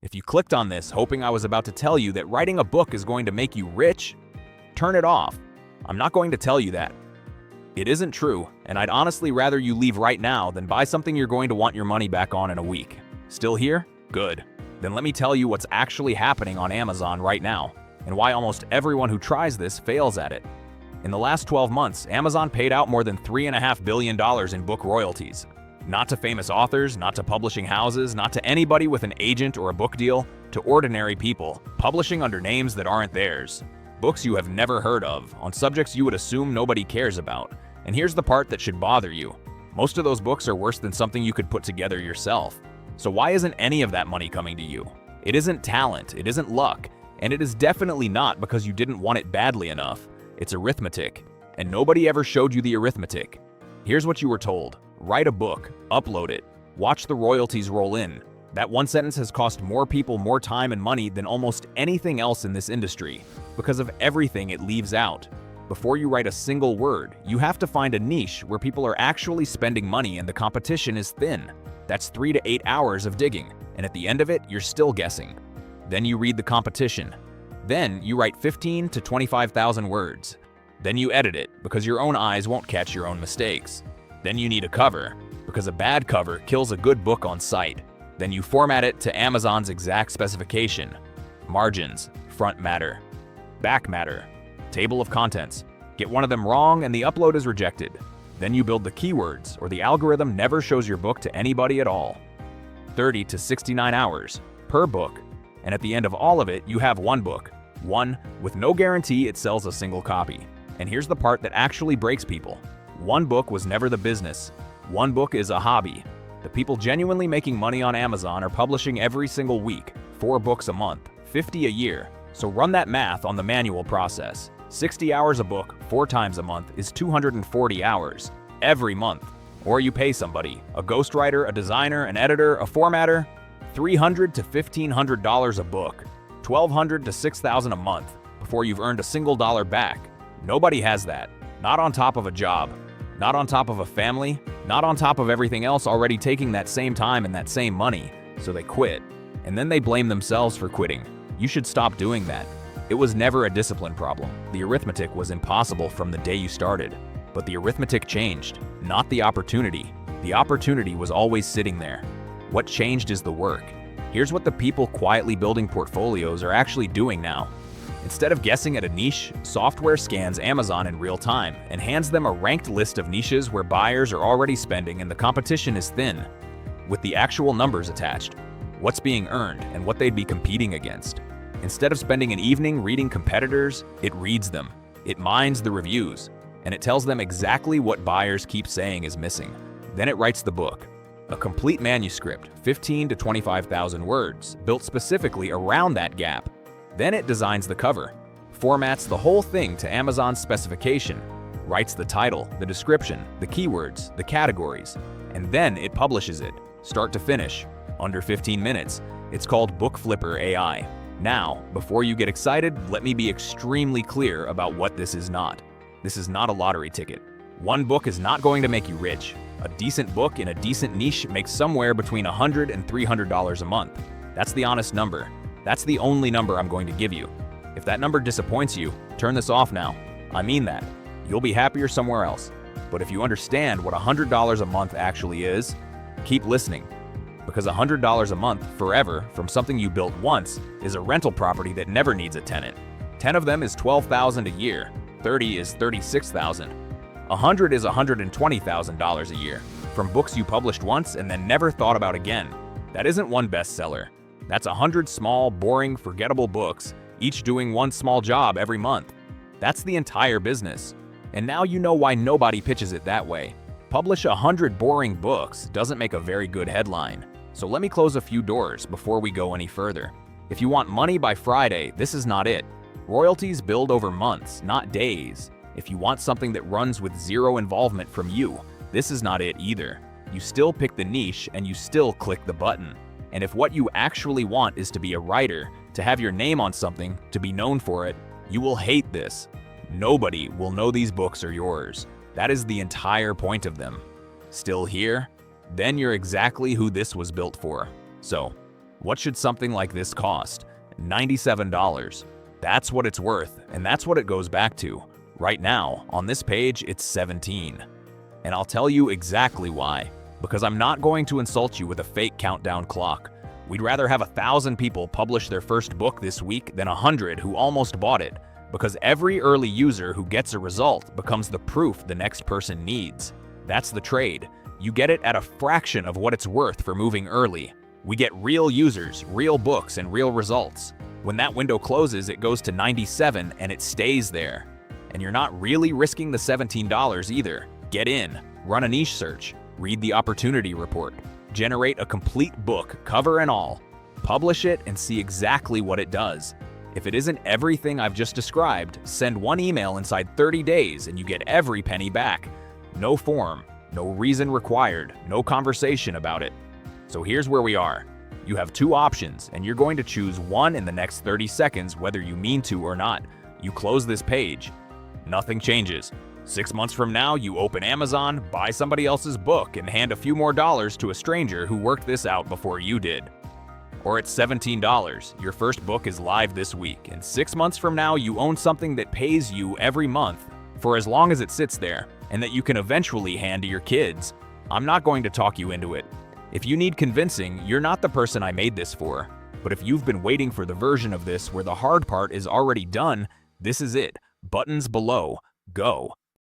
If you clicked on this hoping I was about to tell you that writing a book is going to make you rich, turn it off. I'm not going to tell you that. It isn't true, and I'd honestly rather you leave right now than buy something you're going to want your money back on in a week. Still here? Good. Then let me tell you what's actually happening on Amazon right now, and why almost everyone who tries this fails at it. In the last 12 months, Amazon paid out more than $3.5 billion in book royalties. Not to famous authors, not to publishing houses, not to anybody with an agent or a book deal, to ordinary people, publishing under names that aren't theirs. Books you have never heard of, on subjects you would assume nobody cares about. And here's the part that should bother you. Most of those books are worse than something you could put together yourself. So why isn't any of that money coming to you? It isn't talent, it isn't luck, and it is definitely not because you didn't want it badly enough. It's arithmetic, and nobody ever showed you the arithmetic. Here's what you were told. Write a book, upload it, watch the royalties roll in. That one sentence has cost more people more time and money than almost anything else in this industry, because of everything it leaves out. Before you write a single word, you have to find a niche where people are actually spending money and the competition is thin. That's 3 to 8 hours of digging, and at the end of it, you're still guessing. Then you read the competition. Then you write 15 to 25,000 words. Then you edit it, because your own eyes won't catch your own mistakes. Then you need a cover, because a bad cover kills a good book on sight. Then you format it to Amazon's exact specification. Margins, front matter, back matter, table of contents. Get one of them wrong and the upload is rejected. Then you build the keywords, or the algorithm never shows your book to anybody at all. 30 to 69 hours per book. And at the end of all of it, you have one book. One, with no guarantee it sells a single copy. And here's the part that actually breaks people. One book was never the business. One book is a hobby. The people genuinely making money on Amazon are publishing every single week, 4 books a month, 50 a year. So run that math on the manual process. 60 hours a book, 4 times a month, is 240 hours every month. Or you pay somebody, a ghostwriter, a designer, an editor, a formatter, $300 to $1,500 a book, $1,200 to $6,000 a month, before you've earned a single dollar back. Nobody has that. Not on top of a job, not on top of a family, not on top of everything else already taking that same time and that same money. So they quit. And then they blame themselves for quitting. You should stop doing that. It was never a discipline problem. The arithmetic was impossible from the day you started. But the arithmetic changed, not the opportunity. The opportunity was always sitting there. What changed is the work. Here's what the people quietly building portfolios are actually doing now. Instead of guessing at a niche, software scans Amazon in real time and hands them a ranked list of niches where buyers are already spending and the competition is thin, with the actual numbers attached, what's being earned and what they'd be competing against. Instead of spending an evening reading competitors, it reads them, it mines the reviews, and it tells them exactly what buyers keep saying is missing. Then it writes the book. A complete manuscript, 15 to 25,000 words, built specifically around that gap. Then it designs the cover, formats the whole thing to Amazon's specification, writes the title, the description, the keywords, the categories, and then it publishes it, start to finish, under 15 minutes. It's called BookFlipper AI. Now, before you get excited, let me be extremely clear about what this is not. This is not a lottery ticket. One book is not going to make you rich. A decent book in a decent niche makes somewhere between $100 and $300 a month. That's the honest number. That's the only number I'm going to give you. If that number disappoints you, turn this off now. I mean that. You'll be happier somewhere else. But if you understand what $100 a month actually is, keep listening. Because $100 a month forever from something you built once is a rental property that never needs a tenant. 10 of them is $12,000 a year. 30 is $36,000. 100 is $120,000 a year from books you published once and then never thought about again. That isn't one bestseller. That's 100 small, boring, forgettable books, each doing one small job every month. That's the entire business. And now you know why nobody pitches it that way. Publish 100 boring books doesn't make a very good headline. So let me close a few doors before we go any further. If you want money by Friday, this is not it. Royalties build over months, not days. If you want something that runs with zero involvement from you, this is not it either. You still pick the niche and you still click the button. And if what you actually want is to be a writer, to have your name on something, to be known for it, you will hate this. Nobody will know these books are yours. That is the entire point of them. Still here? Then you're exactly who this was built for. So, What should something like this cost? $97. That's what it's worth, and that's what it goes back to. Right now, on this page, it's $17. And I'll tell you exactly why. Because I'm not going to insult you with a fake countdown clock. We'd rather have 1,000 people publish their first book this week than 100 who almost bought it. Because every early user who gets a result becomes the proof the next person needs. That's the trade. You get it at a fraction of what it's worth for moving early. We get real users, real books, and real results. When that window closes, it goes to 97 and it stays there. And you're not really risking the $17 either. Get in, run a niche search, read the opportunity report, generate a complete book, cover and all, publish it and see exactly what it does. If it isn't everything I've just described, send one email inside 30 days and you get every penny back. No form, no reason required, no conversation about it. So here's where we are. You have two options and you're going to choose one in the next 30 seconds whether you mean to or not. You close this page. Nothing changes. 6 months from now, you open Amazon, buy somebody else's book, and hand a few more dollars to a stranger who worked this out before you did. Or it's $17. Your first book is live this week, and 6 months from now, you own something that pays you every month for as long as it sits there, and that you can eventually hand to your kids. I'm not going to talk you into it. If you need convincing, you're not the person I made this for. But if you've been waiting for the version of this where the hard part is already done, this is it. Buttons below. Go.